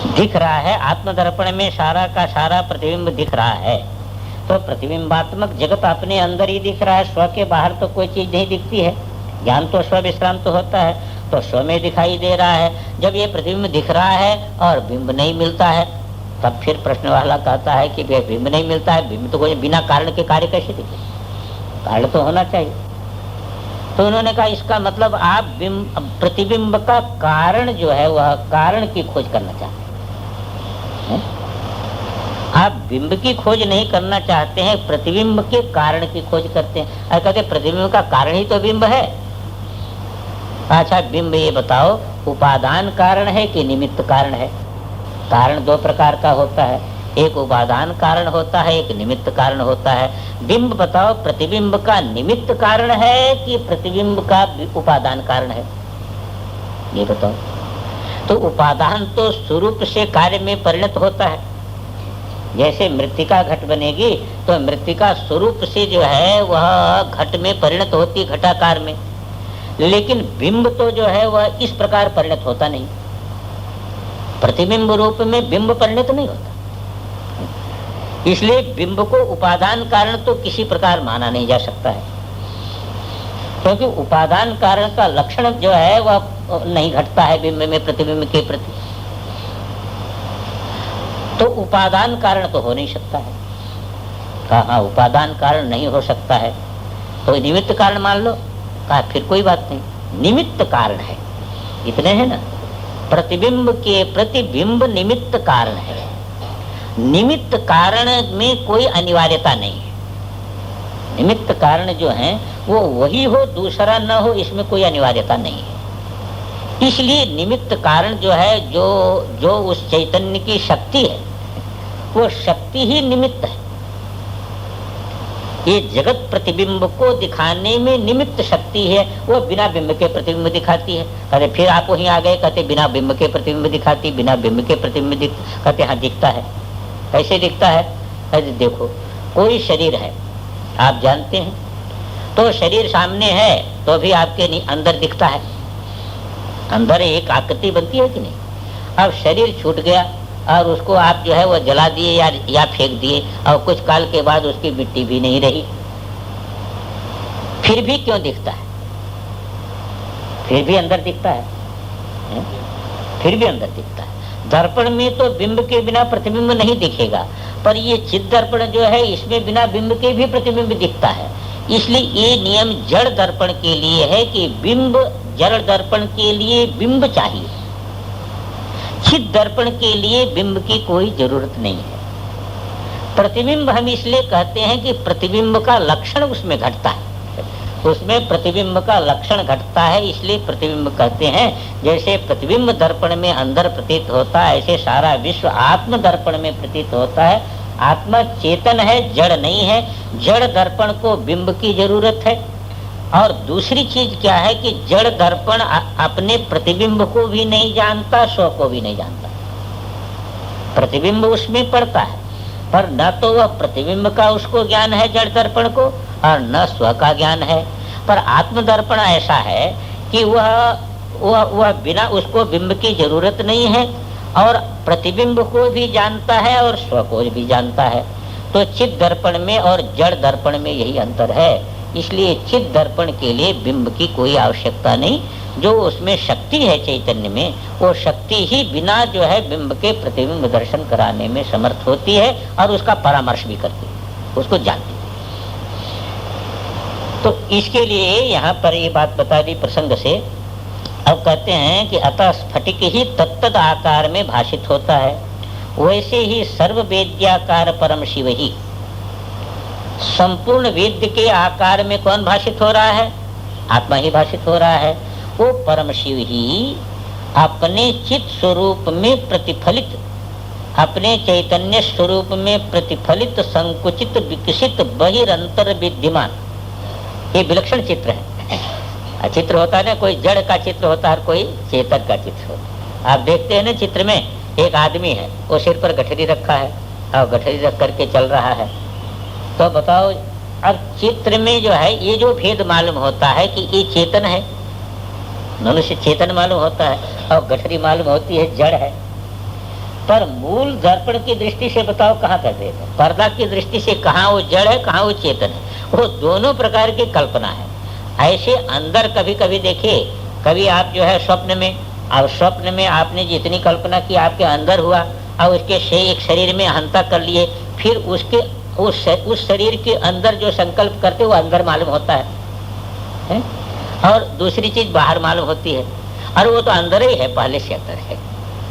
दिख रहा है, आत्मदर्पण में सारा का सारा प्रतिबिंब दिख रहा है, तो प्रतिबिंबात्मक जगत अपने अंदर ही दिख रहा है, स्व के बाहर तो कोई चीज नहीं दिखती है। ज्ञान तो स्व विश्रांत होता है, तो स्व में दिखाई दे रहा है। जब ये प्रतिबिंब दिख रहा है और बिंब नहीं मिलता है, तब फिर प्रश्न वाला कहता है कि बिंब नहीं मिलता है, बिंब तो कोई बिना कारण के कार्य कैसे दिखे, कारण तो होना चाहिए। तो उन्होंने कहा इसका मतलब आप प्रतिबिंब का कारण जो है वह कारण की खोज करना चाहते हैं। आप बिंब की खोज नहीं करना चाहते हैं, प्रतिबिंब के कारण की खोज करते हैं। और कहते प्रतिबिंब का कारण ही तो बिंब है। अच्छा बिंब ये बताओ, उपादान कारण है कि निमित्त कारण है? कारण दो प्रकार का होता है, एक उपादान कारण होता है, एक निमित्त कारण होता है। बिंब बताओ, प्रतिबिंब का निमित्त कारण है कि प्रतिबिंब का उपादान कारण है? ये बताओ। तो उपादान तो स्वरूप से कार्य में परिणत होता है। जैसे मृत्तिका घट बनेगी तो मृत्तिका स्वरूप से जो है वह घट में परिणत होती, घटाकार में। लेकिन बिंब तो जो है वह इस प्रकार परिणत होता नहीं, प्रतिबिंब रूप में बिंब परिणत नहीं होता। इसलिए बिंब को उपादान कारण तो किसी प्रकार माना नहीं जा सकता है, क्योंकि उपादान कारण का लक्षण जो है वह नहीं घटता है बिंब में प्रतिबिंब के प्रति। तो उपादान कारण तो हो नहीं सकता है। कहा उपादान कारण नहीं हो सकता है तो निमित्त कारण मान लो। कहा फिर कोई बात नहीं, निमित्त कारण है, इतने हैं ना। प्रतिबिंब के प्रतिबिंब निमित्त कारण है, निमित्त कारण में कोई अनिवार्यता नहीं है। निमित्त कारण जो है वो वही हो, दूसरा न हो, इसमें कोई अनिवार्यता नहीं है। इसलिए निमित्त कारण जो है, जो उस चैतन्य की शक्ति है, वो शक्ति ही निमित्त है। ये जगत प्रतिबिंब को दिखाने में निमित्त शक्ति है, वो बिना बिंब के प्रतिबिंब दिखाती है। कहते फिर आप वहीं आ गए, कहते बिना बिंब के प्रतिबिंब दिखाती, बिना बिंब के प्रतिबिंब कहते हाँ दिखता है। कैसे दिखता है? कहते देखो कोई शरीर है, आप जानते हैं, तो शरीर सामने है तो भी आपके अंदर दिखता है, अंदर एक आकृति बनती है कि नहीं। अब शरीर छूट गया और उसको आप जो है वो जला दिए या फेंक दिए, और कुछ काल के बाद उसकी मिट्टी भी नहीं रही, फिर भी क्यों दिखता है? फिर भी अंदर दिखता है, फिर भी अंदर दिखता है। दर्पण में तो बिंब के बिना प्रतिबिंब नहीं दिखेगा, पर ये चित्त दर्पण जो है इसमें बिना बिंब के भी प्रतिबिंब दिखता है। इसलिए ये नियम जड़ दर्पण के लिए है कि बिंब, जड़ दर्पण के लिए बिंब चाहिए, चित्त दर्पण के लिए बिंब की कोई जरूरत नहीं है। प्रतिबिंब हम इसलिए कहते हैं कि प्रतिबिंब का लक्षण उसमें घटता है, उसमें प्रतिबिंब का लक्षण घटता है, इसलिए प्रतिबिंब कहते हैं। जैसे प्रतिबिंब दर्पण में अंदर प्रतीत होता है, ऐसे सारा विश्व आत्म दर्पण में प्रतीत होता है। आत्मा चेतन है, जड़ नहीं है। जड़ दर्पण को बिंब की जरूरत है। और दूसरी चीज क्या है कि जड़ दर्पण अपने प्रतिबिंब को भी नहीं जानता, स्व को भी नहीं जानता। प्रतिबिंब उसमें पड़ता है, पर न तो वह प्रतिबिंब का उसको ज्ञान है जड़ दर्पण को, और न स्व का ज्ञान है। पर आत्मदर्पण ऐसा है कि वह बिना उसको बिंब की जरूरत नहीं है, और प्रतिबिंब को भी जानता है और स्व को भी जानता है। तो चित्त दर्पण में और जड़ दर्पण में यही अंतर है। इसलिए चित्त दर्पण के लिए बिंब की कोई आवश्यकता नहीं। जो उसमें शक्ति है चैतन्य में, वो शक्ति ही बिना जो है बिंब के प्रतिबिंब दर्शन कराने में समर्थ होती है, और उसका परामर्श भी करती है, उसको जानती है। तो इसके लिए यहाँ पर ये बात बता दी प्रसंग से। अब कहते हैं कि अतः स्फटिक ही तत्तद आकार में भाषित होता है, वैसे ही सर्व वेद्याकार परम शिव ही। संपूर्ण वेद्य के आकार में कौन भाषित हो रहा है? आत्मा ही भाषित हो रहा है। वो परम शिव ही अपने चित स्वरूप में प्रतिफलित, अपने चैतन्य स्वरूप में प्रतिफलित, संकुचित, विकसित, बहिरंतर विद्यमान, ये विलक्षण चित्र है। चित्र होता है ना, कोई जड़ का चित्र होता है और कोई चेतन का चित्र होता है। आप देखते हैं ना चित्र में एक आदमी है, वो सिर पर गठरी रखा है और गठरी रख करके चल रहा है। तो बताओ, अब चित्र में जो है ये जो भेद मालूम होता है कि ये चेतन है, मनुष्य चेतन मालूम होता है, और गठरी मालूम होती है जड़ है। पर मूल दर्पण की दृष्टि से बताओ कहाँ कर रहे हैं, पर्दा की दृष्टि से कहाँ वो जड़ है, कहाँ वो चेतन है, वो दोनों प्रकार की कल्पना है। ऐसे अंदर कभी कभी देखिए, कभी आप जो है स्वप्न में, और स्वप्न में आपने जितनी कल्पना की आपके अंदर हुआ, और उसके एक शरीर में हंता कर लिए, फिर उसके उस शरीर के अंदर जो संकल्प करते वो अंदर मालूम होता है? और दूसरी चीज बाहर मालूम होती है, और वो तो अंदर ही है, पहले से अंदर है,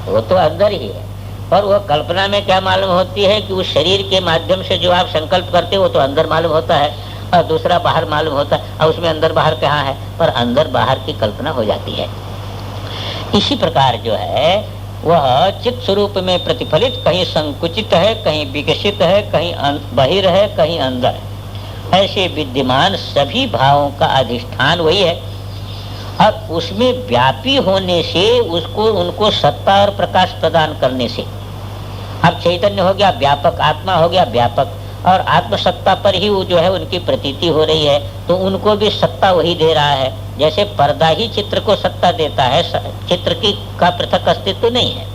वो तो अंदर ही है। पर वो कल्पना में क्या मालूम होती है कि उस शरीर के माध्यम से जो आप संकल्प करते हो वो तो अंदर मालूम होता है, और दूसरा बाहर मालूम होता है, और उसमें अंदर बाहर कहाँ है, पर अंदर बाहर की कल्पना हो जाती है। इसी प्रकार जो है वह चित्त स्वरूप में प्रतिफलित कहीं संकुचित है, कहीं विकसित है, कहीं बहिर है, कहीं अंदर है। ऐसे विद्यमान सभी भावों का अधिष्ठान वही है, और उसमें व्यापी होने से उसको उनको सत्ता और प्रकाश प्रदान करने से, अब चैतन्य हो गया व्यापक, आत्मा हो गया व्यापक, और आत्मसत्ता पर ही वो जो है उनकी प्रतीति हो रही है, तो उनको भी सत्ता वही दे रहा है। जैसे पर्दा ही चित्र को सत्ता देता है, चित्र की का पृथक अस्तित्व नहीं है,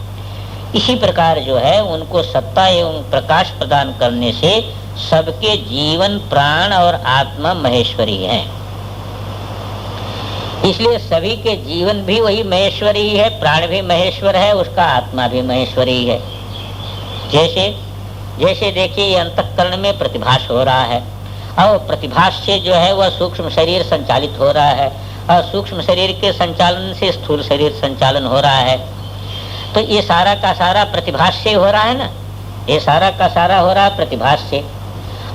इसी प्रकार जो है उनको सत्ता एवं प्रकाश प्रदान करने से सबके जीवन प्राण और आत्मा महेश्वरी है। इसलिए सभी के जीवन भी वही महेश्वरी है, प्राण भी महेश्वर है, उसका आत्मा भी महेश्वरी है। जैसे जैसे देखिए ये अंतःकरण में प्रतिभास हो रहा है, और प्रतिभास से जो है वह सूक्ष्म शरीर संचालित हो रहा है, और सूक्ष्म शरीर के संचालन से स्थूल शरीर संचालन हो रहा है। तो ये सारा का सारा प्रतिभास से हो रहा है ना, ये सारा का सारा हो रहा है प्रतिभास से।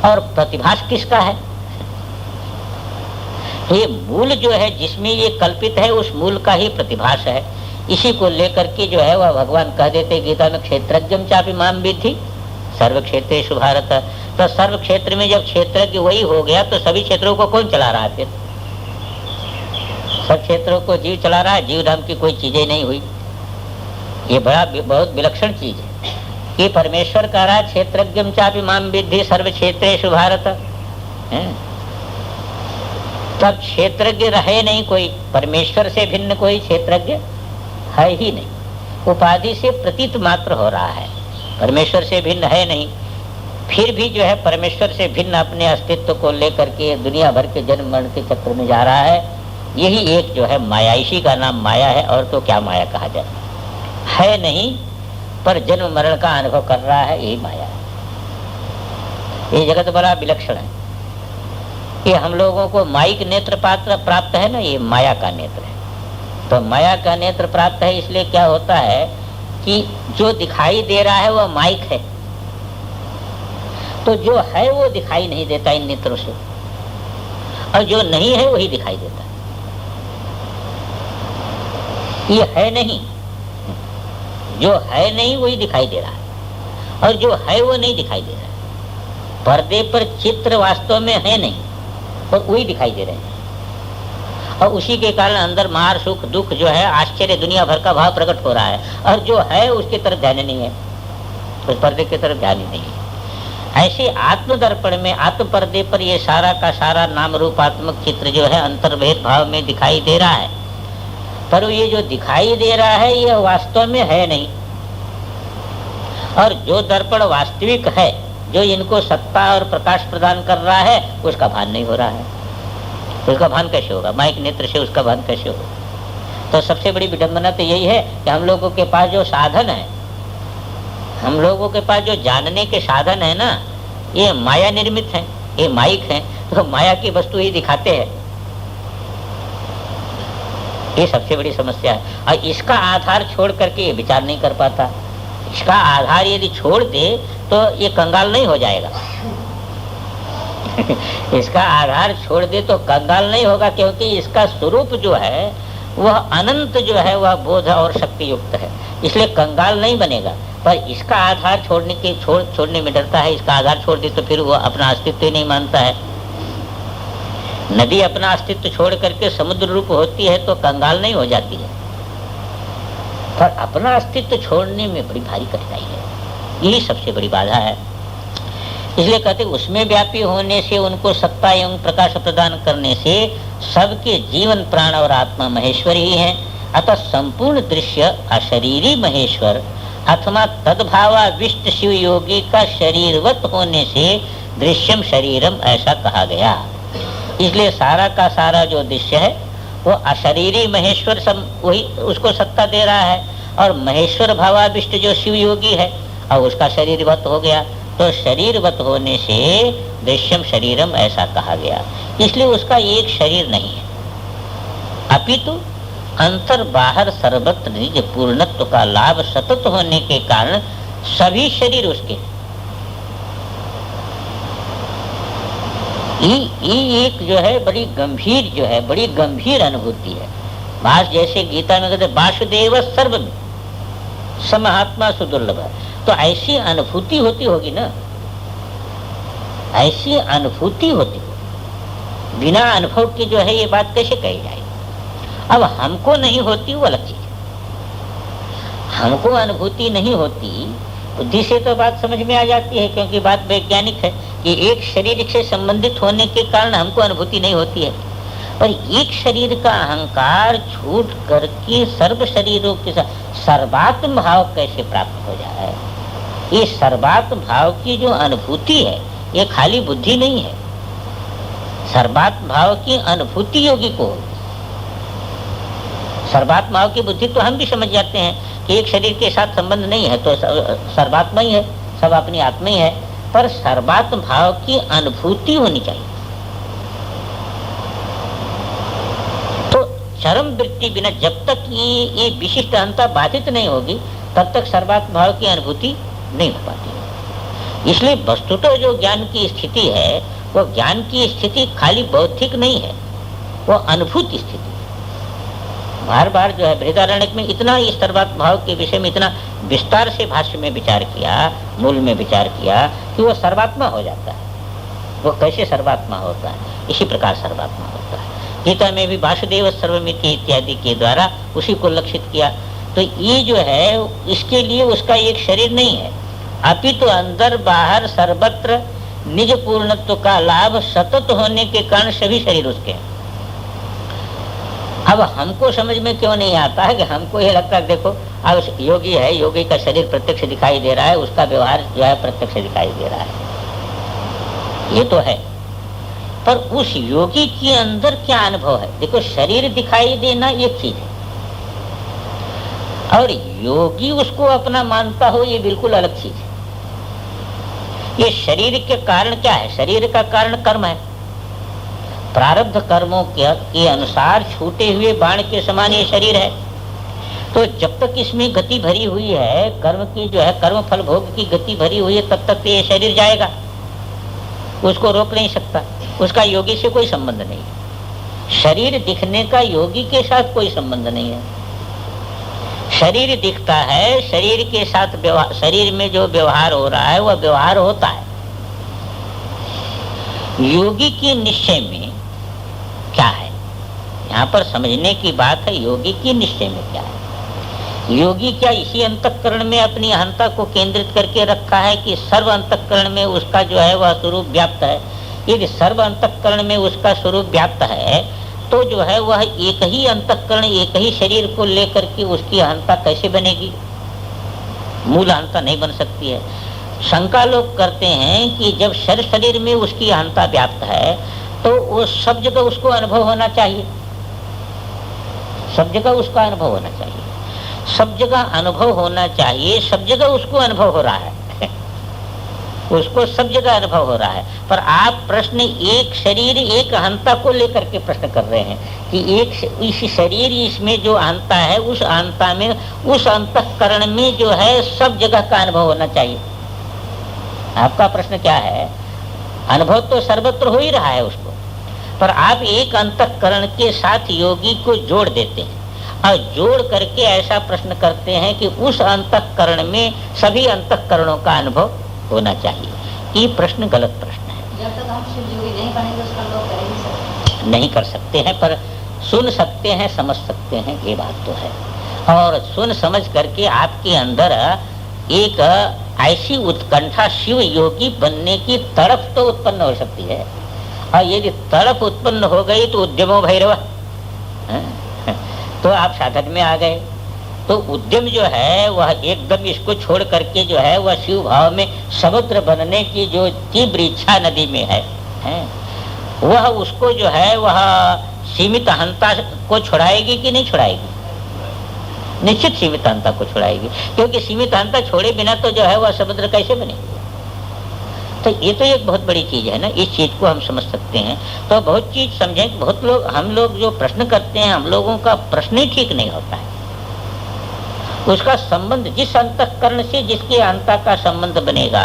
और प्रतिभास किसका है? ये मूल जो है जिसमें ये कल्पित है, उस मूल का ही प्रतिभास है। इसी को लेकर के जो है वह भगवान कह देते गीता में, क्षेत्रज्ञम चापि माम विद्धि सर्व क्षेत्रेषु भारत। तो सर्व क्षेत्र में जब क्षेत्रज्ञ वही हो गया तो सभी क्षेत्रों को कौन चला रहा है? फिर सब क्षेत्रों को जीव चला रहा है, जीव नाम की कोई चीजें नहीं हुई। ये बहुत विलक्षण चीज है कि परमेश्वर कह रहा है क्षेत्रज्ञम चापि माम विद्धि सर्व क्षेत्रेषु भारत। तब क्षेत्रज्ञ रहे नहीं कोई, परमेश्वर से भिन्न कोई क्षेत्रज्ञ है ही नहीं, उपाधि से प्रतीत मात्र हो रहा है, परमेश्वर से भिन्न है नहीं। फिर भी जो है परमेश्वर से भिन्न अपने अस्तित्व को लेकर के दुनिया भर के जन्म मरण के चक्र में जा रहा है। यही एक जो है माया, इसी का नाम माया है, और तो क्या माया कहा जाए, है नहीं पर जन्म मरण का अनुभव कर रहा है, यही माया है। ये जगत बड़ा विलक्षण है कि हम लोगों को माइक नेत्र पात्र प्राप्त है ना, ये माया का नेत्र है। तो माया का नेत्र प्राप्त है, इसलिए क्या होता है कि जो दिखाई दे रहा है वह माइक है, तो जो है वो दिखाई नहीं देता इन नेत्रों से, और जो नहीं है वही दिखाई देता है। ये है नहीं, जो है नहीं वही दिखाई दे रहा है, और जो है वो नहीं दिखाई दे रहा है। पर्दे पर चित्र वास्तव में है नहीं, और वही दिखाई दे रहे हैं, और उसी के कारण अंदर मार सुख दुख जो है आश्चर्य दुनिया भर का भाव प्रकट हो रहा है, और जो है उसकी तरफ ध्यान नहीं है, उस पर्दे की तरफ ध्यान ही नहीं है। ऐसे आत्म दर्पण में, आत्म पर्दे पर ये सारा का सारा नाम रूपात्मक चित्र जो है अंतर्भेद भाव में दिखाई दे रहा है, पर ये जो दिखाई दे रहा है यह वास्तव में है नहीं। और जो दर्पण वास्तविक है, जो इनको सत्ता और प्रकाश प्रदान कर रहा है, उसका भान नहीं हो रहा है। उसका भान कैसे होगा? माइक नेत्र से उसका भान कैसे होगा? तो सबसे बड़ी विडंबना तो यही है कि हम लोगों के पास जो साधन है, हम लोगों के पास जो जानने के साधन है ना, ये माया निर्मित है, ये माइक है, तो माया की वस्तु ही दिखाते हैं। ये सबसे बड़ी समस्या है, और इसका आधार छोड़ करके ये विचार नहीं कर पाता। इसका आधार यदि छोड़ दे तो ये कंगाल नहीं हो जाएगा। इसका आधार छोड़ दे तो कंगाल नहीं होगा, क्योंकि इसका स्वरूप जो है वह अनंत जो है वह बोध और शक्ति युक्त है, इसलिए कंगाल नहीं बनेगा। पर इसका आधार छोड़ने में डरता है। इसका आधार छोड़ दे तो फिर वो अपना अस्तित्व ही नहीं मानता है। नदी अपना अस्तित्व छोड़ करके समुद्र रूप होती है तो कंगाल नहीं हो जाती है, पर अपना अस्तित्व छोड़ने में बड़ी भारी कठिनाई है, यही सबसे बड़ी बाधा है। इसलिए कहते उसमें व्यापी होने से, उनको सत्ता एवं प्रकाश प्रदान करने से सबके जीवन प्राण और आत्मा महेश्वर ही हैं। अतः संपूर्ण दृश्य अशरीरी महेश्वर अथवा तद्भावाविष्ट शिव योगी का शरीरवत होने से दृश्यम शरीरम ऐसा कहा गया। इसलिए सारा का सारा जो दृश्य है वो अशरीरी महेश्वर वही उसको सत्ता दे रहा है, और महेश्वर भावाविष्ट जो शिव योगी है और उसका शरीरवत हो गया, तो शरीरवत होने से दृश्यम शरीरम ऐसा कहा गया। इसलिए उसका एक शरीर नहीं है, अपितु अंतर बाहर सर्वत्र निज पूर्णत्व का लाभ सतत होने के कारण सभी शरीर उसके। ये एक जो है बड़ी गंभीर अनुभूति है। भाष जैसे गीता में कहते वासुदेव सर्वम समहात्मा सुदुर्लभ है, तो ऐसी अनुभूति होती होगी ना, ऐसी अनुभूति होती होगी। बिना अनुभव की जो है ये बात कैसे कही जाएगी। अब हमको नहीं होती वो अलग चीज है, हमको अनुभूति नहीं होती, बुद्धि से तो बात समझ में आ जाती है, क्योंकि बात वैज्ञानिक है कि एक शरीर से संबंधित होने के कारण हमको अनुभूति नहीं होती है। और एक शरीर का अहंकार छूट करके सर्व शरीरों के साथ सर्वात्म भाव कैसे प्राप्त हो जाए। ये सर्वात्म भाव की जो अनुभूति है ये खाली बुद्धि नहीं है, सर्वात्म भाव की अनुभूति योगी को होगी। सर्वात्म भाव की बुद्धि तो हम भी समझ जाते हैं कि एक शरीर के साथ संबंध नहीं है तो सर्वात्मा ही है, सब अपनी आत्मा ही है, पर सर्वात्म भाव की अनुभूति होनी चाहिए। तो चरम वृत्ति बिना जब तक ये विशिष्ट अहंता बाधित नहीं होगी तब तक सर्वात्म भाव की अनुभूति नहीं हो पाती। इसलिए वस्तुतः जो ज्ञान की स्थिति है वो ज्ञान की स्थिति खाली बौद्धिक नहीं है, वो अनुभूति स्थिति। बार बार जो है बृहदारण्यक में इतना इस सर्वात्म भाव के विषय में इतना विस्तार से भाष्य में विचार किया, मूल में विचार किया कि वो सर्वात्मा हो जाता है। वो कैसे सर्वात्मा होता है, इसी प्रकार सर्वात्मा होता है। गीता में भी वासुदेव सर्वमिति इत्यादि के द्वारा उसी को लक्षित किया। तो ये जो है इसके लिए उसका एक शरीर नहीं है, अपितु अंदर बाहर सर्वत्र निज पूर्णत्व का लाभ सतत होने के कारण सभी शरीर उसके हैं। अब हमको समझ में क्यों नहीं आता है कि हमको ये लगता है देखो अब योगी है, योगी का शरीर प्रत्यक्ष दिखाई दे रहा है, उसका व्यवहार जो है प्रत्यक्ष दिखाई दे रहा है, ये तो है। पर उस योगी के अंदर क्या अनुभव है। देखो शरीर दिखाई देना एक चीज है और योगी उसको अपना मानता हो ये बिल्कुल अलग चीज है। ये शरीर के कारण क्या है, शरीर का कारण कर्म है। प्रारब्ध कर्मों के अनुसार छूटे हुए बाण के समान ये शरीर है। तो जब तक इसमें गति भरी हुई है, कर्म की जो है कर्म फल भोग की गति भरी हुई है, तब तक ये शरीर जाएगा, उसको रोक नहीं सकता। उसका योगी से कोई संबंध नहीं है। शरीर दिखने का योगी के साथ कोई संबंध नहीं है। शरीर दिखता है, शरीर के साथ व्यवहार, शरीर में जो व्यवहार हो रहा है वह व्यवहार होता है। योगी के निश्चय में क्या है, यहाँ पर समझने की बात है। योगी की निश्चय में क्या है, योगी क्या इसी अंतःकरण में अपनी अहंता को केंद्रित करके रखा है कि सर्व अंतःकरण में उसका जो है वह स्वरूप व्याप्त है। यदि सर्व अंतःकरण में उसका स्वरूप व्याप्त है तो जो है वह एक ही अंतःकरण एक ही शरीर को लेकर के उसकी अहंता कैसे बनेगी, मूल अहंता नहीं बन सकती है। शंका लोग करते हैं कि जब शरीर में उसकी अहंता व्याप्त है तो वो सब जगह उसको अनुभव होना चाहिए, सब जगह उसका अनुभव होना चाहिए, सब जगह अनुभव होना चाहिए, सब जगह उसको अनुभव हो रहा है उसको सब जगह अनुभव हो रहा है। पर आप प्रश्न एक शरीर एक अहंता को लेकर के प्रश्न कर रहे हैं कि एक इस शरीर इसमें जो अहंता है उस अहंता में उस अंतःकरण में जो है सब जगह का अनुभव होना चाहिए। आपका प्रश्न क्या है, अनुभव तो सर्वत्र हो ही रहा है उसको, पर आप एक अंतःकरण के साथ योगी को जोड़ देते हैं और जोड़ करके ऐसा प्रश्न करते हैं कि उस अंतःकरण में सभी अंतःकरणों का अनुभव होना चाहिए। ये प्रश्न गलत प्रश्न है। जब तक हम शिव योगी नहीं बनेंगे उसका अनुभव कर ही नहीं कर सकते हैं, पर सुन सकते हैं, समझ सकते हैं, ये बात तो है। और सुन समझ करके आपके अंदर एक ऐसी उत्कंठा शिव योगी बनने की तड़प तो उत्पन्न हो सकती है। और यदि तड़प उत्पन्न हो गई तो उद्यमो भैरव, तो आप साधन में आ गए। तो उद्यम जो है वह एकदम इसको छोड़ करके जो है वह शिव भाव में समुद्र बनने की जो तीव्र इच्छा नदी में है, वह उसको जो है वह सीमित अहंता को छुड़ाएगी कि नहीं छुड़ाएगी? निश्चित सीमित अहंता को छुड़ाएगी, क्योंकि सीमित अहंता छोड़े बिना तो जो है वह समुद्र कैसे बने? तो ये तो एक बहुत बड़ी चीज है ना, इस चीज को हम समझ सकते हैं। तो बहुत चीज समझें, बहुत लोग हम लोग जो प्रश्न करते हैं, हम लोगों का प्रश्न ही ठीक नहीं होता है। उसका संबंध जिस अंतःकरण से जिसके अंता का संबंध बनेगा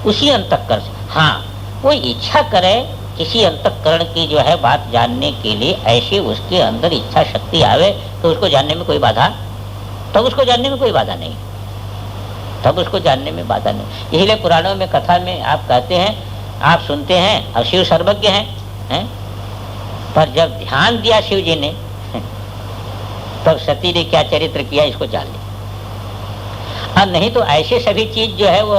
उसी अंतःकरण से, हाँ वो इच्छा करे किसी अंतःकरण की जो है बात जानने के लिए, ऐसे उसके अंदर इच्छा शक्ति आवे तो उसको जानने में कोई बाधा, तब उसको जानने में कोई बाधा नहीं, तब उसको जानने में बाधा नहीं। इसलिए पुराणों में कथा में आप कहते हैं, आप सुनते हैं, और शिव सर्वज्ञ हैं, पर जब ध्यान दिया शिव जी ने तब सती ने क्या चरित्र किया इसको जान लिया। और नहीं तो ऐसे सभी चीज जो है वो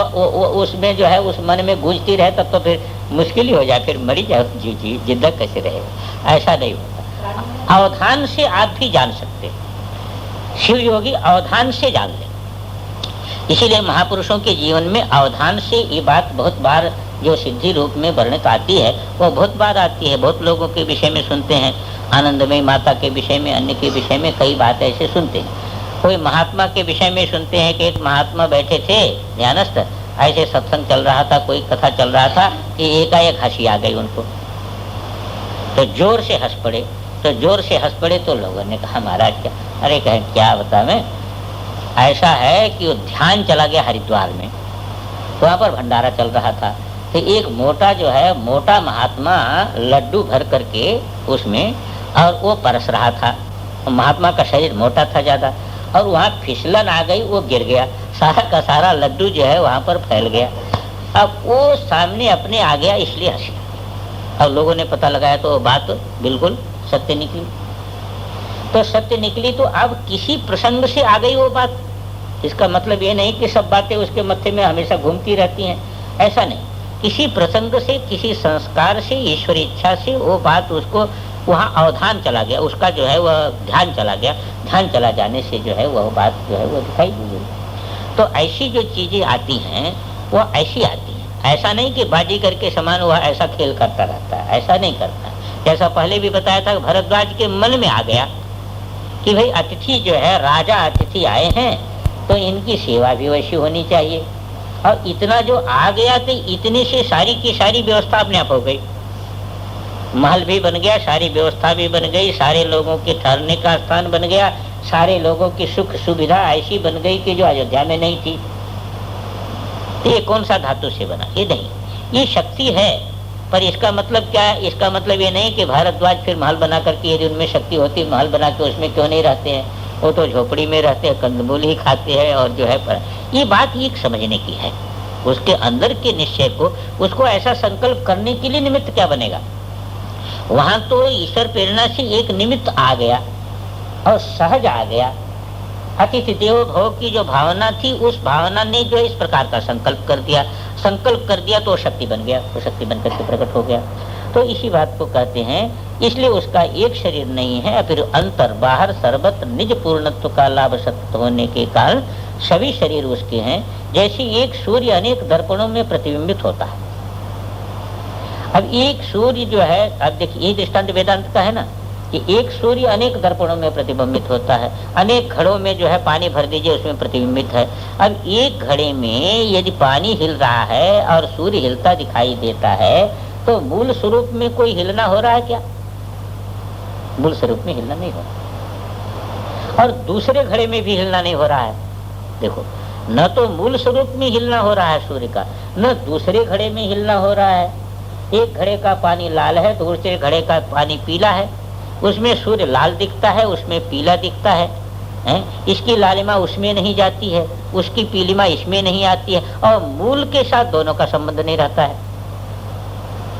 उसमें जो है उस मन में गूंजती रहे तब तो फिर मुश्किल ही हो जाए, फिर मरी जाए जी जिंदा कैसे रहेगा? ऐसा नहीं होता। अवधान से आप भी जान सकते हैं, शिव योगी अवधान से जान ले। इसीलिए महापुरुषों के जीवन में अवधान से ये बात बहुत बार जो सिद्धि रूप में वर्णित आती है वो बहुत बार आती है। बहुत लोगों के विषय में सुनते हैं, आनंदमयी माता के विषय में, अन्य के विषय में कई बात ऐसे सुनते हैं। कोई महात्मा के विषय में सुनते हैं कि एक महात्मा बैठे थे ध्यानस्थ, ऐसे सत्संग चल रहा था, कोई कथा चल रहा था कि एकाएक हंसी आ गई उनको, तो जोर से हंस पड़े। तो जोर से हंस पड़े तो लोगों ने कहा महाराज क्या? अरे कहें क्या बता, मैं ऐसा है कि वो ध्यान चला गया हरिद्वार में, वहां पर भंडारा चल रहा था, तो एक मोटा जो है मोटा महात्मा लड्डू भर करके उसमें और वो परस रहा था। महात्मा का शरीर मोटा था ज्यादा, और वहाँ फिसलन आ गई, वो गिर गया, सारा का सारा लड्डू जो है वहां पर फैल गया। अब वो सामने अपने आ गया, इसलिए हंसी। अब लोगों ने पता लगाया तो बात बिल्कुल सत्य निकली। तो सत्य निकली तो अब किसी प्रसंग से आ गई वो बात। इसका मतलब ये नहीं कि सब बातें उसके मत्थे में हमेशा घूमती रहती हैं, ऐसा नहीं। किसी प्रसंग से, किसी संस्कार से, ईश्वर इच्छा से वो बात उसको वहाँ अवधान चला गया, उसका जो है वह ध्यान चला गया। ध्यान चला जाने से जो है वह बात जो है वो दिखाई दी। तो ऐसी जो चीजें आती हैं वह ऐसी आती हैं, ऐसा नहीं कि बाजीगर के समान वह ऐसा खेल करता रहता है, ऐसा नहीं करता। जैसा पहले भी बताया था, भरद्वाज के मन में आ गया कि भाई अतिथि जो है, राजा अतिथि आए हैं तो इनकी सेवा भी वैसी होनी चाहिए। और इतना जो आ गया तो इतने से सारी की सारी व्यवस्था अपने आप हो गई, महल भी बन गया, सारी व्यवस्था भी बन गई, सारे लोगों के ठहरने का स्थान बन गया, सारे लोगों की सुख सुविधा ऐसी बन गई कि जो अयोध्या में नहीं थी। तो ये कौन सा धातु से बना? ये नहीं, ये शक्ति है। पर इसका मतलब क्या है? इसका मतलब ये नहीं कि भारद्वाज फिर महल बना करके, यदि उनमें शक्ति होती महल बना के उसमें क्यों नहीं रहते हैं? वो तो झोपड़ी में रहते हैं, कंदमूल ही खाते हैं और जो है पर ये बात एक समझने की है। उसके अंदर के निश्चय को, उसको ऐसा संकल्प करने के लिए निमित्त क्या बनेगा? वहां तो ईश्वर प्रेरणा से एक निमित्त आ गया और सहज आ गया। अतिथि देवो भव की जो भावना थी, उस भावना ने जो इस प्रकार का संकल्प कर दिया, संकल्प कर दिया तो शक्ति बन गया, वो शक्ति बनकर के प्रकट हो गया। तो इसी बात को कहते हैं। इसलिए उसका एक शरीर नहीं है, फिर अंतर बाहर सर्वत्र निज पूर्णत्व का लाभ सत्य होने के कारण सभी शरीर उसके हैं। जैसे एक सूर्य अनेक दर्पणों में प्रतिबिंबित होता है। अब एक सूर्य जो है, अब देखिए ये दृष्टांत वेदांत का है ना, कि एक सूर्य अनेक दर्पणों में प्रतिबिंबित होता है, अनेक घड़ों में जो है पानी भर दीजिए उसमें प्रतिबिंबित है। अब एक घड़े में यदि पानी हिल रहा है और सूर्य हिलता दिखाई देता है तो मूल स्वरूप में कोई हिलना हो रहा है क्या? मूल स्वरूप में हिलना नहीं हो रहा, और दूसरे घड़े में भी हिलना नहीं हो रहा है। देखो, न तो मूल स्वरूप में हिलना हो रहा है सूर्य का, न दूसरे घड़े में हिलना हो रहा है। एक घड़े का पानी लाल है, दूसरे घड़े का पानी पीला है, उसमें सूर्य लाल दिखता है, उसमें पीला दिखता है, इसकी लालिमा उसमें नहीं जाती है, उसकी पीलिमा इसमें नहीं आती है, और मूल के साथ दोनों का संबंध नहीं रहता है।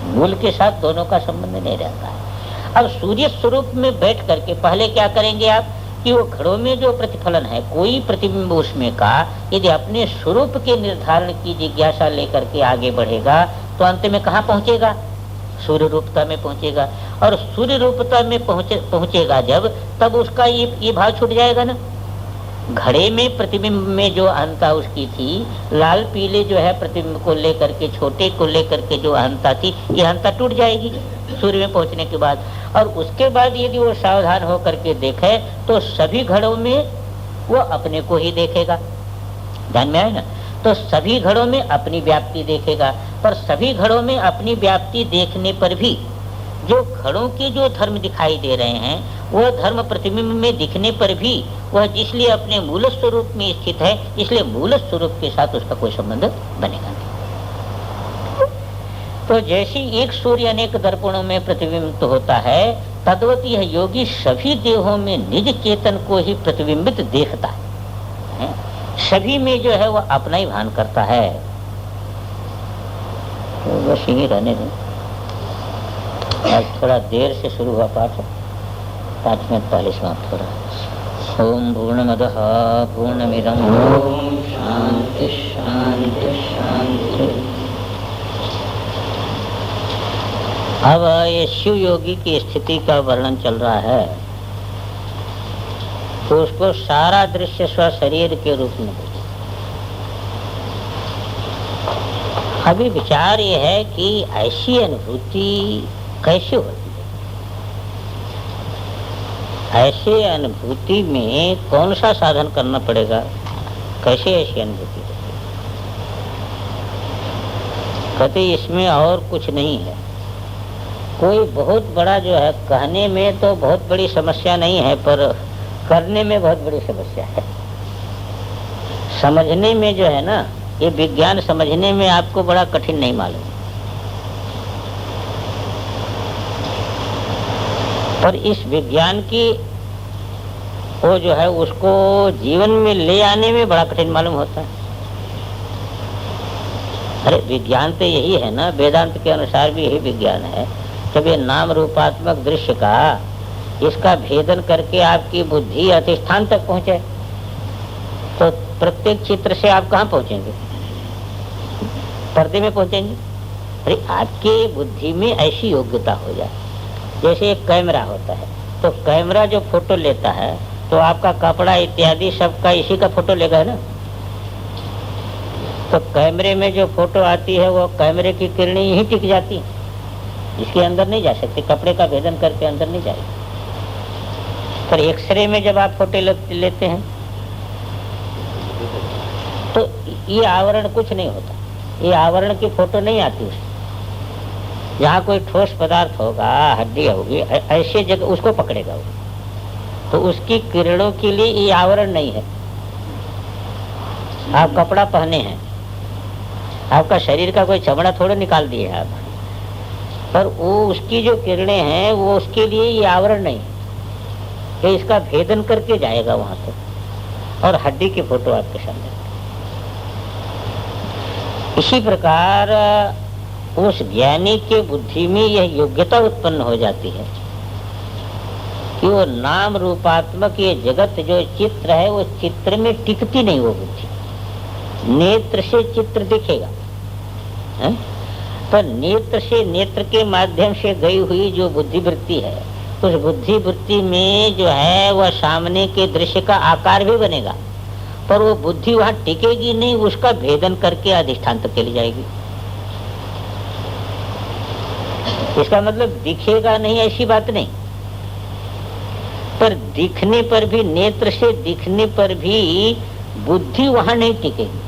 मूल के साथ दोनों का संबंध नहीं रहता है। अब सूर्य स्वरूप में बैठ करके पहले क्या करेंगे आप, कि वो घड़ों में जो प्रतिफलन है, कोई प्रतिबिंब उसमें का यदि अपने स्वरूप के निर्धारण की जिज्ञासा लेकर के आगे बढ़ेगा तो अंत में कहाँ पहुंचेगा? सूर्य रूपता में पहुंचेगा। और सूर्य रूपता में पहुंचेगा जब, तब उसका ये भाव छूट जाएगा ना, घड़े में प्रतिबिंब में जो अहंता उसकी थी, लाल पीले जो है प्रतिबिंब को लेकर के, छोटे को लेकर के जो अहंता थी, ये अहंता टूट जाएगी सूर्य में पहुंचने के बाद। और उसके बाद यदि वो सावधान होकर के देखे तो सभी घड़ों में वो अपने को ही देखेगा। ध्यान में आए ना? तो सभी घड़ों में अपनी व्याप्ति देखेगा। पर सभी घड़ों में अपनी व्याप्ति देखने पर भी जो घड़ों के जो धर्म दिखाई दे रहे हैं, वह धर्म प्रतिबिंब में दिखने पर भी वह जिसलिए अपने मूल स्वरूप में स्थित है, इसलिए मूल स्वरूप के साथ उसका कोई संबंध बनेगा नहीं। तो जैसी एक सूर्य अनेक दर्पणों में प्रतिबिंबित होता है, तद्वत यह योगी सभी देहों में निज चेतन को ही प्रतिबिंबित देखता है। सभी में जो है वह अपना ही भान करता है। तो बस यही रहने दें। आज थोड़ा देर से शुरू हुआ पाठ, 5 मिनट पहले समाप्त हो रहा। ओम पूर्णमदः पूर्णमिदं शांति शांति शांति। अब ये शिव योगी की स्थिति का वर्णन चल रहा है, तो उसको सारा दृश्य स्व शरीर के रूप में देखो। अभी विचार ये है कि ऐसी अनुभूति कैसे होती है, ऐसे अनुभूति में कौन सा साधन करना पड़ेगा, कैसे ऐसी अनुभूति होती है। कहते इसमें और कुछ नहीं है, कोई बहुत बड़ा जो है, कहने में तो बहुत बड़ी समस्या नहीं है, पर करने में बहुत बड़ी समस्या है। समझने में जो है ना, ये विज्ञान समझने में आपको बड़ा कठिन नहीं मालूम, पर इस विज्ञान की वो जो है उसको जीवन में ले आने में बड़ा कठिन मालूम होता है। अरे विज्ञान तो यही है ना, वेदांत के अनुसार भी यही विज्ञान है। जब ये नाम रूपात्मक दृश्य का इसका भेदन करके आपकी बुद्धि अधिष्ठान तक पहुंचे, तो प्रत्येक चित्र से आप कहाँ पहुंचेंगे? पर्दे में पहुंचेंगे। अरे आपके बुद्धि में ऐसी योग्यता हो जाए, जैसे एक कैमरा होता है, तो कैमरा जो फोटो लेता है तो आपका कपड़ा इत्यादि सबका इसी का फोटो लेगा ना। तो कैमरे में जो फोटो आती है वो कैमरे की किरणें यही टिक जाती है, इसके अंदर नहीं जा सकती, कपड़े का भेदन करके अंदर नहीं जाएगी। पर एक्सरे में जब आप फोटो लेते हैं तो ये आवरण कुछ नहीं होता, ये आवरण की फोटो नहीं आती उसमें। जहाँ कोई ठोस पदार्थ होगा, हड्डी होगी, ऐसे जगह उसको पकड़ेगा वो, तो उसकी किरणों के लिए ये आवरण नहीं है। आप कपड़ा पहने हैं, आपका शरीर का कोई चमड़ा थोड़ा निकाल दिए आप, पर वो उसकी जो किरणें हैं वो उसके लिए ये आवरण नहीं है, कि इसका भेदन करके जाएगा वहां तक, और हड्डी की फोटो आपके सामने। इसी प्रकार उस ज्ञानी के बुद्धि में यह योग्यता उत्पन्न हो जाती है कि वो नाम रूपात्मक ये जगत जो चित्र है, वो चित्र में टिकती नहीं वो बुद्धि। नेत्र से चित्र दिखेगा है? पर नेत्र से, नेत्र के माध्यम से गई हुई जो बुद्धि वृत्ति है, उस बुद्धि वृत्ति में जो है वह सामने के दृश्य का आकार भी बनेगा, पर वो बुद्धि वहां टिकेगी नहीं, उसका भेदन करके अधिष्ठान तक चली जाएगी। इसका मतलब दिखेगा नहीं ऐसी बात नहीं, पर दिखने पर भी, नेत्र से दिखने पर भी बुद्धि वहां नहीं टिकेगी।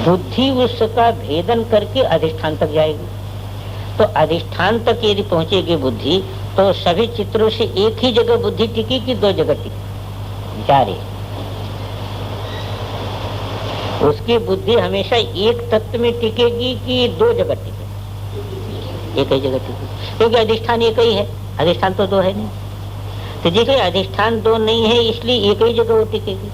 बुद्धि उसका भेदन करके अधिष्ठान तक जाएगी। तो अधिष्ठान तक यदि पहुंचेगी बुद्धि, तो सभी चित्रों से एक ही जगह बुद्धि टिकी कि दो जगह टिकी, विचार है। उसकी बुद्धि हमेशा एक तत्व में टिकेगी कि दो जगह टिकेगी? एक ही जगह टिकेगी, क्योंकि अधिष्ठान एक ही है, अधिष्ठान तो दो है नहीं। तो देखिए अधिष्ठान दो नहीं है, इसलिए एक ही जगह वो टिकेगी।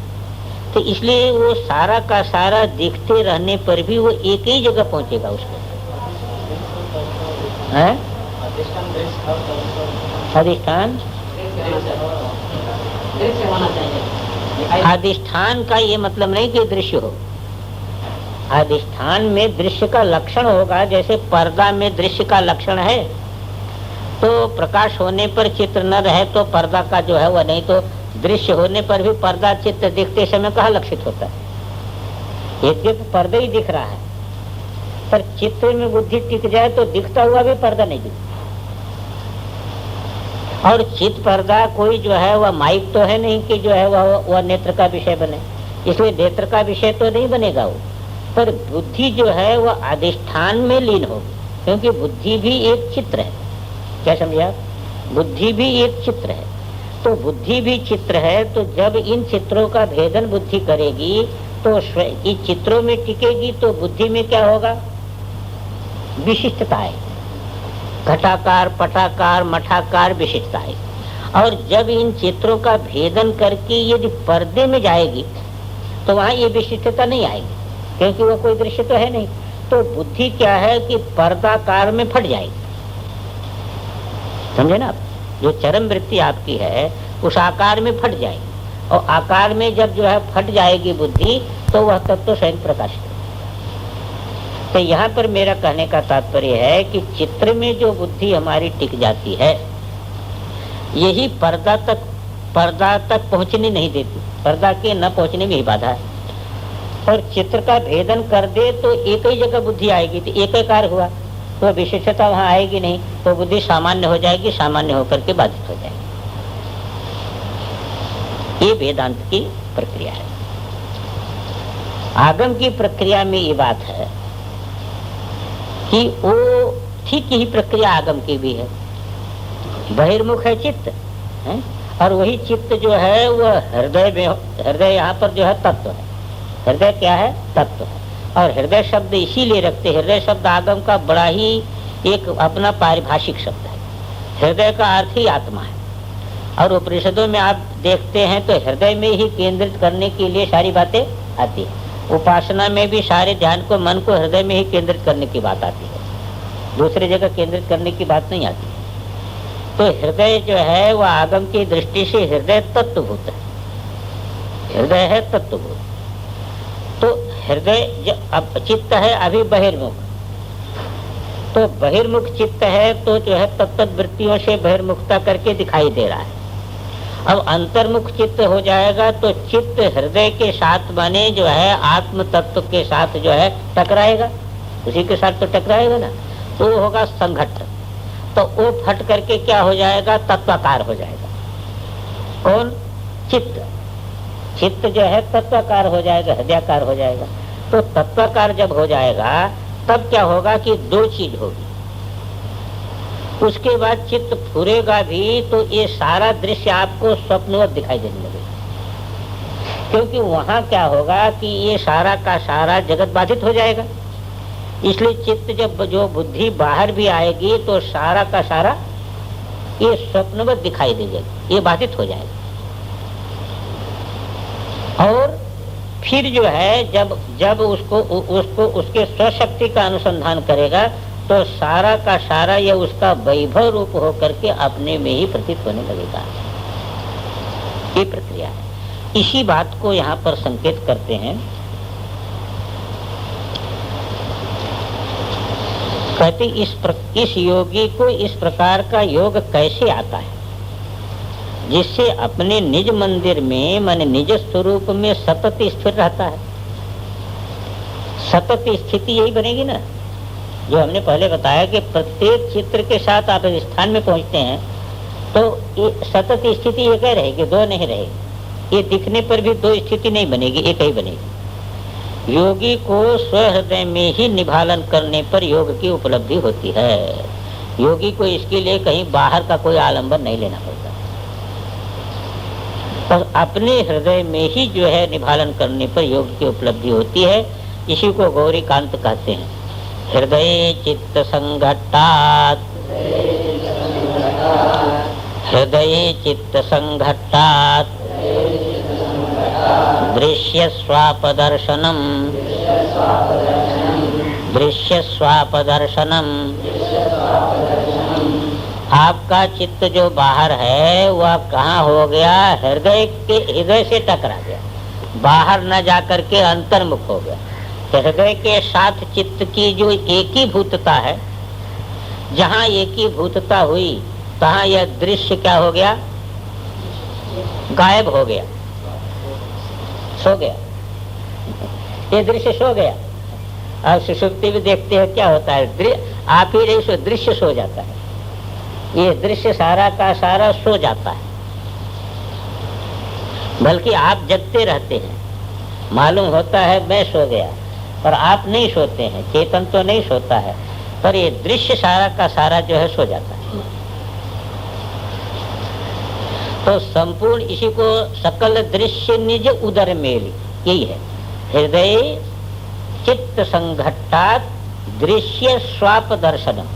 तो इसलिए वो सारा का सारा दिखते रहने पर भी वो एक ही जगह पहुंचेगा उसको। अधिष्ठान का ये मतलब नहीं कि दृश्य हो। अधिष्ठान में दृश्य का लक्षण होगा, जैसे पर्दा में दृश्य का लक्षण है। तो प्रकाश होने पर चित्र न रहे तो पर्दा का जो है वह नहीं, तो दृश्य होने पर भी पर्दा चित्र दिखते समय कहाँ लक्षित होता है? यद्यपि पर्दा ही दिख रहा है, पर चित्र में बुद्धि टिक जाए तो दिखता हुआ भी पर्दा नहीं दिखता। और चित्त पर्दा कोई जो है वह माइक तो है नहीं कि जो है वह नेत्र का विषय बने, इसलिए नेत्र का विषय तो नहीं बनेगा वो, पर बुद्धि जो है वह अधिष्ठान में लीन होगी, क्योंकि बुद्धि भी एक चित्र है। क्या समझे आप? बुद्धि भी एक चित्र है, तो बुद्धि भी चित्र है, तो जब इन चित्रों का भेदन बुद्धि करेगी तो इस चित्रों में टिकेगी, तो बुद्धि में क्या होगा? विशिष्टता है, घटाकार पटाकार मठाकार विशिष्टता है। और जब इन चित्रों का भेदन करके यदि पर्दे में जाएगी तो वहां ये विशिष्टता नहीं आएगी, क्योंकि वो कोई दृश्य तो है नहीं। तो बुद्धि क्या है कि पर्दाकार में फट जाएगी। समझे ना आप? जो चरम वृत्ति आपकी है उस आकार में फट जाएगी, और आकार में जब जो है फट जाएगी बुद्धि, तो वह तत्व तो स्वयं प्रकाशित है। तो यहाँ पर मेरा कहने का तात्पर्य है कि चित्र में जो बुद्धि हमारी टिक जाती है, यही पर्दा तक पहुँचने नहीं देती, पर्दा के न पहुँचने में ही बाधा है। और चित्र का भेदन कर दे तो एक ही जगह बुद्धि आएगी, तो एक ही कार्य हुआ, तो विशेषता वहाँ आएगी नहीं, तो बुद्धि सामान्य हो जाएगी, सामान्य होकर के बाधित हो जाएगी। ये वेदांत की प्रक्रिया है। आगम की प्रक्रिया में ये बात है कि वो ठीक ही प्रक्रिया आगम की भी है। बहिर्मुख है चित्त है, और वही चित्त जो है वह हृदय में, हृदय यहाँ पर जो है तत्व है। हृदय क्या है? तत्व है। और हृदय शब्द इसीलिए रखते, हृदय शब्द आगम का बड़ा ही एक अपना पारिभाषिक शब्द है। हृदय का अर्थ ही आत्मा है, और उपनिषदों में आप देखते हैं तो हृदय में ही केंद्रित करने के लिए सारी बातें आती है। उपासना में भी सारे ध्यान को, मन को हृदय में ही केंद्रित करने की बात आती है, दूसरी जगह केंद्रित करने की बात नहीं आती। तो हृदय जो है वह आगम की दृष्टि से हृदय तत्वभूत है, हृदय है तत्वभूत। तो हृदय जो अब चित्त है अभी बहिर्मुख, तो बहिर्मुख चित्त है, तो जो है तत्त वृत्तियों से बहिर्मुखता करके दिखाई दे रहा है। अब अंतर्मुख चित्त हो जाएगा तो चित्त हृदय के साथ बने जो है आत्म तत्व के साथ जो है टकराएगा, उसी के साथ तो टकराएगा ना, तो वो होगा संघट्ट। तो वो फट करके क्या हो जाएगा? तत्वाकार हो जाएगा। कौन? चित्त। चित्त जो है तत्वाकार हो जाएगा, हृदयाकार हो जाएगा। तो तत्वाकार जब हो जाएगा तब क्या होगा कि दो चीज होगी। उसके बाद चित्त फुरेगा भी, तो ये सारा दृश्य आपको स्वप्नवत दिखाई देने लगेगा, क्योंकि वहां क्या होगा कि ये सारा का सारा जगत बाधित हो जाएगा। इसलिए चित्त जब जो बुद्धि बाहर भी आएगी तो सारा का सारा ये स्वप्नवत दिखाई देगा, ये बाधित हो जाएगा। और फिर जो है जब उसको उसके स्वशक्ति का अनुसंधान करेगा तो सारा का सारा यह उसका वैभव रूप होकर के अपने में ही प्रतीत होने लगेगा। ये प्रक्रिया है। इसी बात को यहाँ पर संकेत करते हैं। कहते इस योगी को इस प्रकार का योग कैसे आता है, जिससे अपने निज मंदिर में माने निज स्वरूप में सतत स्थिर रहता है। सतत स्थिति यही बनेगी ना, जो हमने पहले बताया कि प्रत्येक चित्र के साथ आप स्थान में पहुंचते हैं तो ये सतत स्थिति एक ही रहेगी, दो नहीं रहेगी। ये दिखने पर भी दो स्थिति नहीं बनेगी, एक ही बनेगी। योगी को स्वहृदय में ही निभालन करने पर योग की उपलब्धि होती है। योगी को इसके लिए कहीं बाहर का कोई आलंबन नहीं लेना पड़ता, तो अपने हृदय में ही जो है निभालन करने पर योग की उपलब्धि होती है। इसी को गौरीकांत कहते हैं। हृदय चित्त संघट्टात्, हृदय चित्त संघट्टात् दृश्य स्वापदर्शनम, दृश्य स्वापदर्शनम। आपका चित्त जो बाहर है वह कहाँ हो गया? हृदय से टकरा गया, बाहर न जाकर के अंतर्मुख हो गया। हृदय के साथ चित्त की जो एक ही भूतता है, जहाँ एक ही भूतता हुई कहाँ यह दृश्य क्या हो गया, गायब हो गया, सो गया, ये दृश्य सो गया। अब सुषुप्ति भी देखते हो क्या होता है, आप ही नहीं सो, दृश्य सो जाता है, ये दृश्य सारा का सारा सो जाता है। बल्कि आप जगते रहते हैं, मालूम होता है मैं सो गया, पर आप नहीं सोते हैं, चेतन तो नहीं सोता है, पर ये दृश्य सारा का सारा जो है सो जाता है। तो संपूर्ण इसी को सकल दृश्य निज उदर मेली, यही है हृदय चित्त संघट्टात दृश्य स्वाप दर्शनम।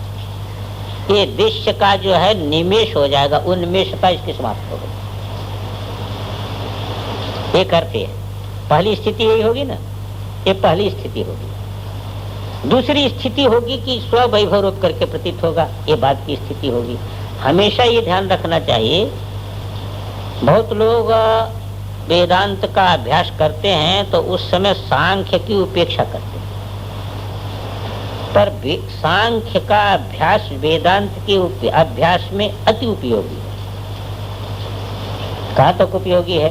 ये दृश्य का जो है निमेष हो जाएगा, उन्मेष का इसकी समाप्त हो गई। ये करते हैं, पहली स्थिति यही होगी ना, ये पहली स्थिति होगी। दूसरी स्थिति होगी कि स्व वैभव रूप करके प्रतीत होगा, ये बाद की स्थिति होगी। हमेशा ये ध्यान रखना चाहिए, बहुत लोग वेदांत का अभ्यास करते हैं तो उस समय सांख्य की उपेक्षा करते हैं, पर सांख्य का अभ्यास वेदांत के अभ्यास में अति उपयोगी है। कहाँ तक उपयोगी है,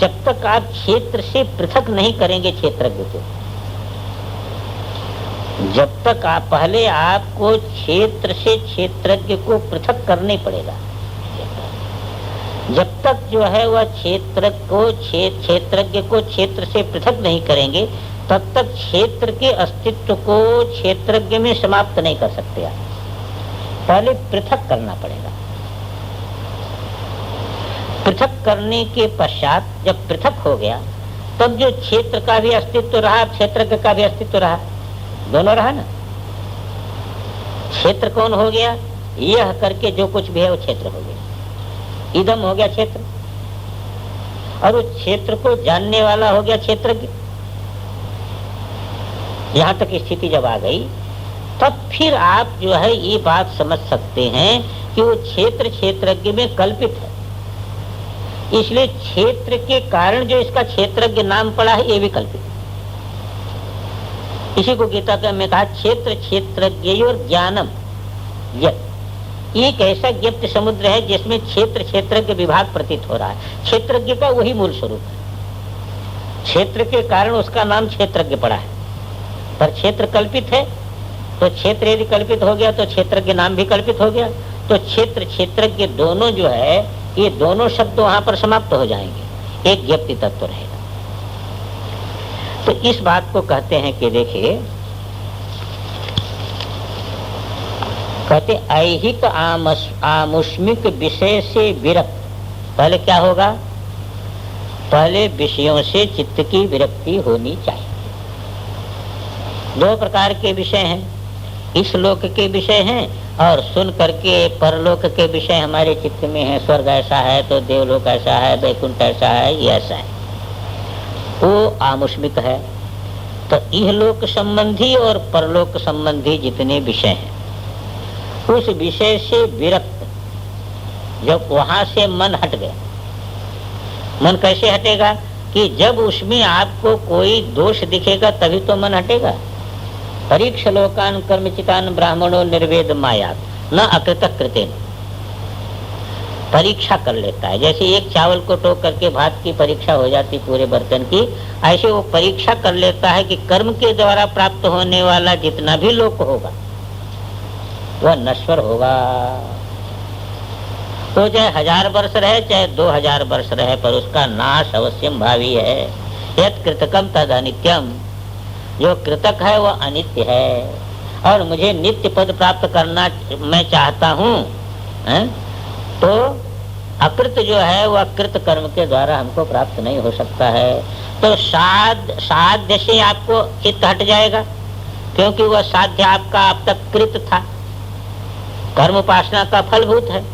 जब तक आप क्षेत्र से पृथक नहीं करेंगे क्षेत्रज्ञ को, जब तक आप पहले आपको क्षेत्र से क्षेत्रज्ञ को पृथक करना ही पड़ेगा। जब तक जो है वह क्षेत्रज्ञ को क्षेत्र से पृथक नहीं करेंगे, तब तक क्षेत्र के अस्तित्व को क्षेत्रज्ञ में समाप्त नहीं कर सकते आप। पहले पृथक करना पड़ेगा। पृथक करने के पश्चात जब पृथक हो गया, तब जो क्षेत्र का भी अस्तित्व रहा, क्षेत्रज्ञ का भी अस्तित्व रहा, दोनों रहा ना। क्षेत्र कौन हो गया, यह करके जो कुछ भी है वो क्षेत्र हो गया, इदम हो गया क्षेत्र, और उस क्षेत्र को जानने वाला हो गया क्षेत्रज्ञ। यहाँ तक स्थिति जब आ गई, तब फिर आप जो है ये बात समझ सकते हैं कि वो क्षेत्र क्षेत्रज्ञ में कल्पित है। इसलिए क्षेत्र के कारण जो इसका क्षेत्रज्ञ नाम पड़ा है, ये भी कल्पित है। इसी को गीता में कहा, क्षेत्र क्षेत्रज्ञ और ज्ञानम यत्। एक ऐसा ज्ञप्त समुद्र है जिसमें क्षेत्र क्षेत्रज्ञ विभाग प्रतीत हो रहा है। क्षेत्रज्ञ का वही मूल स्वरूप है, क्षेत्र के कारण उसका नाम क्षेत्रज्ञ पड़ा है। पर क्षेत्र कल्पित है, तो क्षेत्र यदि कल्पित हो गया तो क्षेत्रज्ञ नाम भी कल्पित हो गया। तो क्षेत्र क्षेत्रज्ञ दोनों जो है, ये दोनों शब्द वहां पर समाप्त हो जाएंगे, एक ज्ञप्ति तत्व रहेगा। तो इस बात को कहते हैं कि देखिए, कहते ऐहिक आमुष्मिक विषय से विरक्त। पहले क्या होगा, पहले विषयों से चित्त की विरक्ति होनी चाहिए। दो प्रकार के विषय हैं, इस लोक के विषय हैं और सुन करके परलोक के विषय हमारे चित्त में है। स्वर्ग ऐसा है तो देवलोक ऐसा है, वैकुंठ ऐसा है, ये ऐसा है, वो आमुष्मिक है। तो इहलोक संबंधी और परलोक संबंधी जितने विषय हैं, उस विषय से विरक्त, जब वहां से मन हट गया। मन कैसे हटेगा कि जब उसमें आपको कोई दोष दिखेगा तभी तो मन हटेगा। परीक्ष लोकान कर्मचितान ब्राह्मणों निर्वेद मायात न अकृतक कृतेन। परीक्षा कर लेता है, जैसे एक चावल को टोक करके भात की परीक्षा हो जाती पूरे बर्तन की, ऐसे वो परीक्षा कर लेता है कि कर्म के द्वारा प्राप्त होने वाला जितना भी लोक होगा वह नश्वर होगा। तो चाहे 1000 वर्ष रहे चाहे 2000 वर्ष रहे, पर उसका नाश अवश्यम भावी है। यत् कृतकम तद अनित्यम, जो कृतक है वह अनित्य है। और मुझे नित्य पद प्राप्त करना मैं चाहता हूँ, तो अकृत जो है वह कृत कर्म के द्वारा हमको प्राप्त नहीं हो सकता है। तो साध्य से आपको चित्त हट जाएगा, क्योंकि वह साध्य आपका अब तक कृत था, कर्म उपासना का फलभूत है,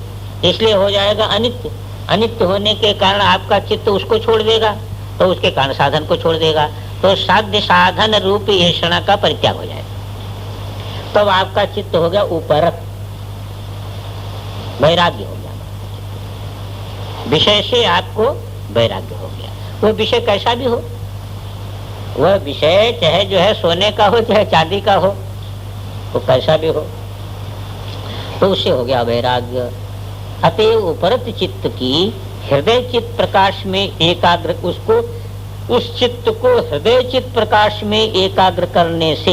इसलिए हो जाएगा अनित्य। अनित्य होने के कारण आपका चित्त उसको छोड़ देगा, तो उसके कारण साधन को छोड़ देगा। तो साध्य साधन रूप ऐषणा का परित्याग हो जाएगा, तब तो आपका चित्त हो गया उपरत, वैराग्य हो गया। विषय से आपको वैराग्य हो गया। वो विषय कैसा भी हो, वह विषय चाहे जो है सोने का हो चाहे चांदी का हो, वो कैसा भी हो, तो उससे हो गया वैराग्य। अतएव उपरत चित्त की हृदय चित्त प्रकाश में एकाग्र, उसको उस चित्त को हृदय चित्त प्रकाश में एकाग्र करने से,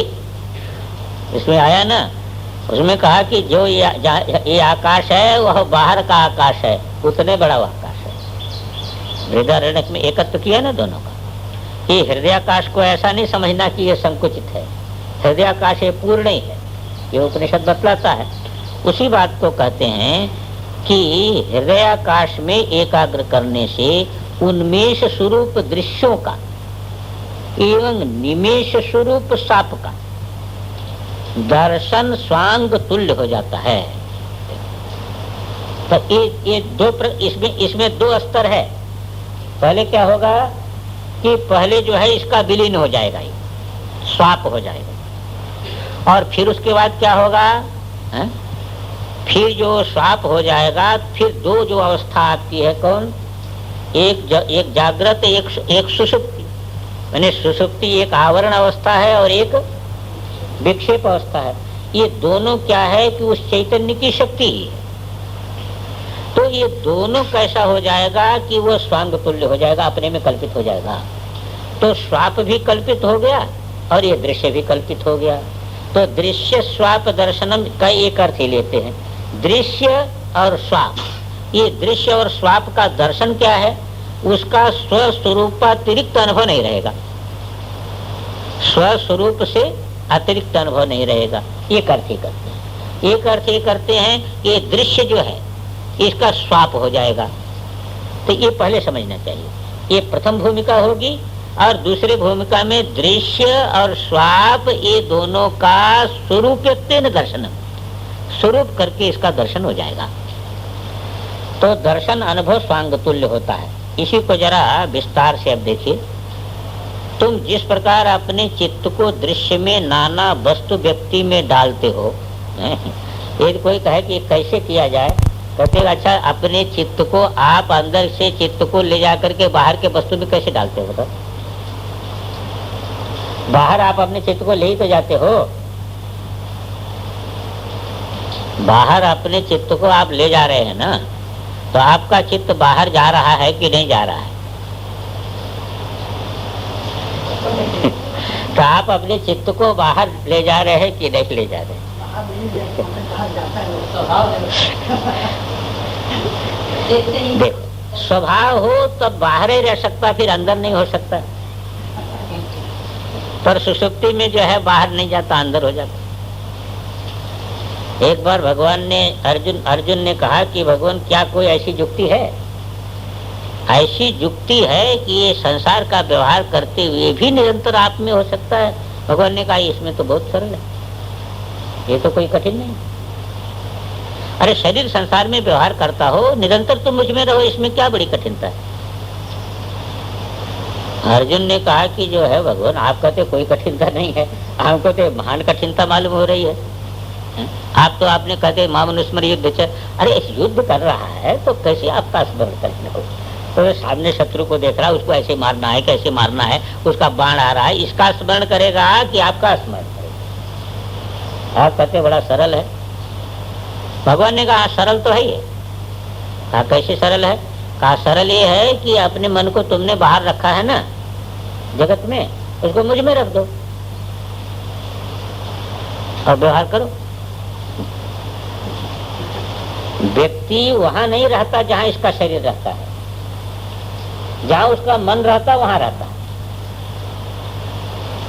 इसमें आया ना, उसमें कहा कि जो ये आकाश है वह बाहर का आकाश है, उतने बड़ा वह आकाश है। बृहदारण्यक में एकत्व किया ना दोनों का। ये हृदयाकाश को ऐसा नहीं समझना कि ये संकुचित है, हृदयाकाश ये पूर्ण ही है, ये उपनिषद बतलाता है। उसी बात को कहते हैं कि हृदयाकाश में एकाग्र करने से उन्मेष स्वरूप दृश्यों का एवं निमेष स्वरूप साप का दर्शन स्वांग तुल्य हो जाता है। तो ये इसमें दो स्तर है। पहले क्या होगा कि पहले जो है इसका विलीन हो जाएगा, ये स्वाप हो जाएगा, और फिर उसके बाद क्या होगा है? फिर जो स्वाप हो जाएगा, फिर दो जो अवस्था आती है, कौन? एक जागृत, एक सुषुप्ति। मैंने सुषुप्ति एक आवरण अवस्था है और एक विक्षेप अवस्था है। ये दोनों क्या है कि उस चैतन्य की शक्ति ही है। तो ये दोनों कैसा हो जाएगा कि वो स्वांग तुल्य हो जाएगा, अपने में कल्पित हो जाएगा। तो स्वाप भी कल्पित हो गया और ये दृश्य भी कल्पित हो गया। तो दृश्य स्वाप दर्शनम का एक अर्थ ही लेते हैं, दृश्य और स्वाप। ये दृश्य और स्वाप का दर्शन क्या है? उसका स्वस्वरूप अतिरिक्त अनुभव नहीं रहेगा, स्वस्वरूप से अतिरिक्त अनुभव नहीं रहेगा। एक अर्थ ही करते हैं। एक अर्थ ये करते हैं कि दृश्य जो है इसका स्वाप हो जाएगा। तो ये पहले समझना चाहिए, ये प्रथम भूमिका होगी। और दूसरी भूमिका में दृश्य और स्वाप, ये दोनों का स्वरूपत्वेन दर्शन, स्वरूप करके इसका दर्शन हो जाएगा। तो दर्शन अनुभव स्वांग तुल्य होता है। इसी को जरा विस्तार से अब देखिए। तुम जिस प्रकार अपने चित्त को दृश्य में नाना वस्तु व्यक्ति में डालते हो, यदि कोई कहे कि कैसे किया जाए, कहते अच्छा अपने चित्त को आप अंदर से चित्त को ले जाकर के बाहर के वस्तु में कैसे डालते हो? बाहर आप अपने चित्त को ले ही तो जाते हो, बाहर अपने चित्त को आप ले जा रहे हैं ना, तो आपका चित्त बाहर जा रहा है कि नहीं जा रहा है? तो आप अपने चित्त को बाहर ले जा रहे हैं कि नहीं ले जा रहे? देखो, स्वभाव हो तब बाहर ही रह सकता, फिर अंदर नहीं हो सकता। पर सुषुप्ति में जो है बाहर नहीं जाता, अंदर हो जाता। एक बार भगवान ने अर्जुन ने कहा कि भगवान क्या कोई ऐसी युक्ति है, ऐसी युक्ति है कि ये संसार का व्यवहार करते हुए भी निरंतर आप में हो सकता है? भगवान ने कहा इसमें तो बहुत सरल है, ये तो कोई कठिन नहीं। अरे शरीर संसार में व्यवहार करता हो, निरंतर तुम मुझ में रहो, इसमें क्या बड़ी कठिनता है? अर्जुन ने कहा कि जो है भगवान आप कहते कोई कठिनता नहीं है, हमको तो महान कठिनता मालूम हो रही है। आप तो आपने कहते महामनुस्मर युद्ध च, अरे इस युद्ध कर रहा है तो कैसे आपका स्मरण करने को? तो सामने शत्रु को देख रहा है, उसको ऐसे मारना है, कैसे मारना है, उसका बाण आ रहा है, इसका स्मरण करेगा कि आपका स्मरण करेगा? आप कहते बड़ा सरल है। भगवान ने कहा सरल तो है ही। कहा कैसे सरल है? कहा सरल ये है कि अपने मन को तुमने बाहर रखा है ना जगत में, उसको मुझ में रख दो और व्यवहार करो। व्यक्ति वहां नहीं रहता जहां इसका शरीर रहता है, जहां उसका मन रहता वहां रहता है।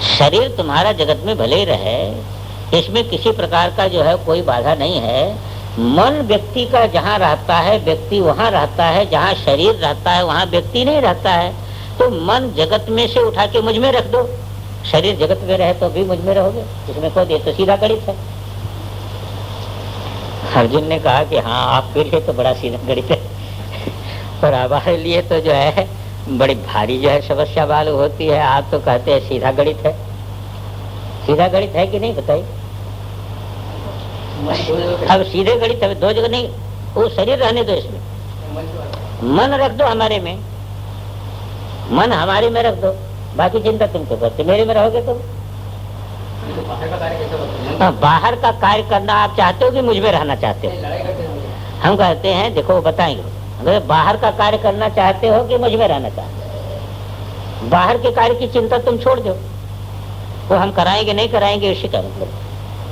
शरीर तुम्हारा जगत में भले ही रहे, इसमें किसी प्रकार का जो है कोई बाधा नहीं है। मन व्यक्ति का जहाँ रहता है व्यक्ति वहाँ रहता है, जहाँ शरीर रहता है वहाँ व्यक्ति नहीं रहता है। तो मन जगत में से उठा के मुझ में रख दो, शरीर जगत में रहे तो भी मुझ में रहोगे, इसमें कोई दे तो सीधा गणित है। अर्जुन ने कहा कि हाँ आपके लिए तो बड़ा सीधा गणित है, और हमारे लिए तो जो है बड़ी भारी जो है समस्या मालूम होती है। आप तो कहते हैं सीधा गणित है। सीधा गणित है कि नहीं बताइए? अब सीधे गणित है, दो जगह नहीं, वो शरीर रहने दो, इसमें मन रख दो, हमारे में मन हमारे में रख दो, बाकी चिंता तुम क्यों करते, मेरे में रहोगे तुम। बाहर का कार्य करना आप चाहते हो कि मुझ में रहना चाहते हो? हम कहते हैं देखो बताएंगे, अगर बाहर का कार्य करना चाहते हो कि मुझ में रहना चाहते हो, बाहर के कार्य की चिंता तुम छोड़ दो, वो हम कराएंगे नहीं कराएंगे उससे क्या मतलब।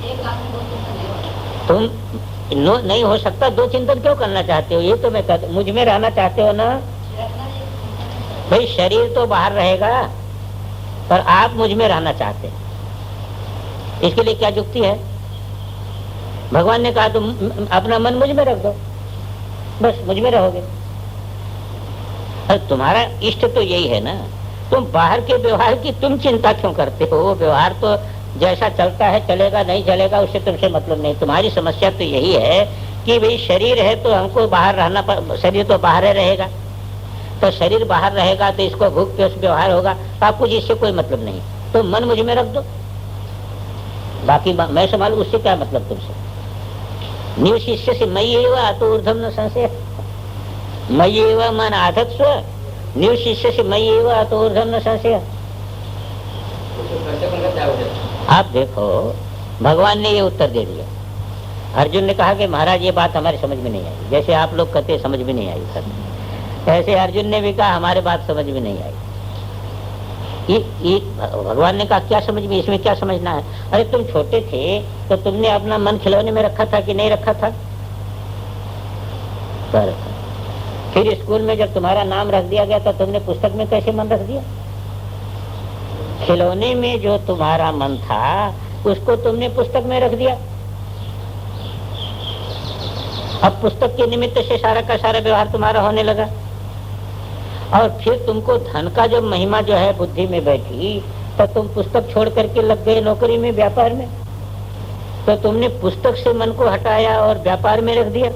एक लाख में 2 चिंतन नहीं होता। तुम नहीं हो सकता, 2 चिंतन क्यों करना चाहते हो? ये तो मैं कहता, मुझ में रहना चाहते हो ना रखना एक चिंतन भाई, शरीर तो बाहर रहेगा पर आप मुझ में रहना चाहते हैं, इसके लिए क्या युक्ति है? भगवान ने कहा तुम अपना मन मुझ में रख दो, बस मुझ में रहोगे। अरे तुम्हारा इष्ट तो यही है ना, तुम बाहर के व्यवहार की तुम चिंता क्यों करते हो? वो व्यवहार तो जैसा चलता है चलेगा, नहीं चलेगा उससे तुमसे मतलब नहीं। तुम्हारी समस्या तो यही है कि भाई शरीर है तो हमको बाहर रहना, शरीर तो बाहर ही रहेगा, तो शरीर बाहर रहेगा तो इसको भूख प्यास व्यवहार होगा, तो आपको इससे कोई मतलब नहीं, तो मन मुझ में रख दो, बाकी मैं संभालू, उससे क्या मतलब तुमसे। निवशिष्य से मयि एव अतो ऊर्ध्वं न संशय, मयि एव मन आधत्स्व, निवशिष्य से मयि एव अतो ऊर्ध्वं न संशय। आप देखो भगवान ने ये उत्तर दे दिया। अर्जुन ने कहा कि महाराज ये बात हमारी समझ में नहीं आई, जैसे आप लोग कहते समझ में नहीं आई सर, ऐसे अर्जुन ने भी कहा हमारे बात समझ में नहीं आई। ये भगवान ने कहा क्या समझ में, इसमें क्या समझना है? अरे तुम छोटे थे तो तुमने अपना मन खिलौने में रखा था कि नहीं रखा था? पर फिर स्कूल में जब तुम्हारा नाम रख दिया गया तो तुमने पुस्तक में कैसे मन रख दिया? खिलौने में जो तुम्हारा मन था उसको तुमने पुस्तक में रख दिया। अब पुस्तक के निमित्त से सारा का सारा व्यवहार तुम्हारा होने लगा, और फिर तुमको धन का जब महिमा जो है बुद्धि में बैठी तो तुम पुस्तक छोड़ करके लग गए नौकरी में, व्यापार में, तो तुमने पुस्तक से मन को हटाया और व्यापार में रख दिया।